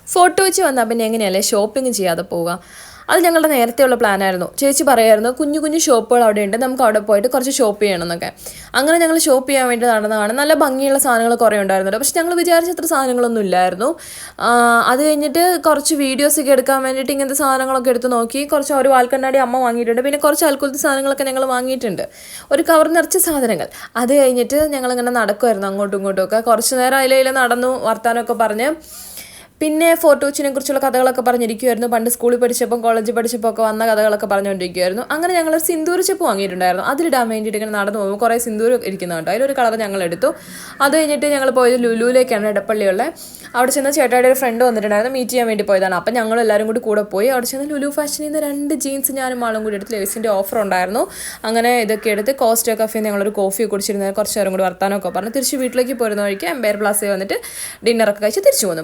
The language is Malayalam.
ഫോട്ടോ വെച്ച് വന്നാൽ പിന്നെ എങ്ങനെയല്ലേ ഷോപ്പിംഗ് ചെയ്യാതെ പോവുക. അത് ഞങ്ങളുടെ നേരത്തെയുള്ള പ്ലാനായിരുന്നു. ചേച്ചി പറയായിരുന്നു കുഞ്ഞു കുഞ്ഞു ഷോപ്പുകൾ അവിടെ ഉണ്ട്, നമുക്ക് അവിടെ പോയിട്ട് കുറച്ച് ഷോപ്പ് ചെയ്യണം എന്നൊക്കെ. അങ്ങനെ ഞങ്ങൾ ഷോപ്പ് ചെയ്യാൻ വേണ്ടി നടന്നതാണ്. നല്ല ഭംഗിയുള്ള സാധനങ്ങൾ കുറേ ഉണ്ടായിരുന്നല്ലോ, പക്ഷെ ഞങ്ങൾ വിചാരിച്ചത്ര സാധനങ്ങളൊന്നും ഇല്ലായിരുന്നു. അത് കഴിഞ്ഞിട്ട് കുറച്ച് വീഡിയോസൊക്കെ എടുക്കാൻ വേണ്ടിയിട്ട് ഇങ്ങനത്തെ സാധനങ്ങളൊക്കെ എടുത്ത് നോക്കി. കുറച്ച് ഒരു വാൽക്കണ്ണാടി അമ്മ വാങ്ങിയിട്ടുണ്ട്, പിന്നെ കുറച്ച് അൽക്കുലത്തെ സാധനങ്ങളൊക്കെ ഞങ്ങൾ വാങ്ങിയിട്ടുണ്ട്, ഒരു കവർ നിറച്ച സാധനങ്ങൾ. അത് കഴിഞ്ഞിട്ട് ഞങ്ങളിങ്ങനെ നടക്കുമായിരുന്നു അങ്ങോട്ടും ഇങ്ങോട്ടും ഒക്കെ. കുറച്ച് നേരം അതിലയിൽ നടന്നു, വർത്താനമൊക്കെ പറഞ്ഞ്. പിന്നെ ഫോർട്ട് കൊച്ചിനെ കുറിച്ചുള്ള കഥകളൊക്കെ പറഞ്ഞിരിക്കുമായിരുന്നു. പണ്ട് സ്കൂളിൽ പഠിച്ചപ്പോൾ കോളേജിൽ പഠിച്ചപ്പോൾ ഒക്കെ വന്ന കഥകളൊക്കെ പറഞ്ഞുകൊണ്ടിരിക്കുമായിരുന്നു. അങ്ങനെ ഞങ്ങൾ സിന്ദൂർ ചെപ്പ് വാങ്ങിയിട്ടുണ്ടായിരുന്നു. അതിലിടാൻ വേണ്ടിയിട്ട് ഇങ്ങനെ നടന്നു പോകുമ്പോൾ കുറേ സിന്ദൂർ ഇരിക്കുന്നുണ്ട്. അതിലൊരു കളർ ഞങ്ങൾ എടുത്തു. അത് കഴിഞ്ഞിട്ട് ഞങ്ങൾ പോയത് ലുലുവിലേക്കാണ്, ഇടപ്പള്ളിയുള്ള. അവിടെ ചെന്ന് ചേട്ടായുടെ ഒരു ഫ്രണ്ട് വന്നിട്ടുണ്ടായിരുന്നു, മീറ്റ് ചെയ്യാൻ വേണ്ടി പോയതാണ്. അപ്പം ഞങ്ങൾ എല്ലാവരും കൂടെ പോയി. അവിടെ ചെന്ന് ലുലു ഫാഷനിൽ നിന്ന് 2 ജീൻസ് ഞാനും ആളും കൂടി എടുത്ത്. ലേസിൻ്റെ ഓഫർ ഉണ്ടായിരുന്നു. അങ്ങനെ ഇതൊക്കെ എടുത്ത് കോസ്റ്റോ കഫേന്ന് ഞങ്ങളൊരു കോഫി കുടിച്ചിരുന്നത്. കുറച്ച് നേരം കൂടി വർത്താനമൊക്കെ പറഞ്ഞ് തിരിച്ച് വീട്ടിലേക്ക് പോരുന്ന വഴിക്ക് എംപയർ പ്ലാസയിൽ വന്നിട്ട് ഡിന്നറൊക്കെ കഴിച്ച് തിരിച്ചു പോന്നു.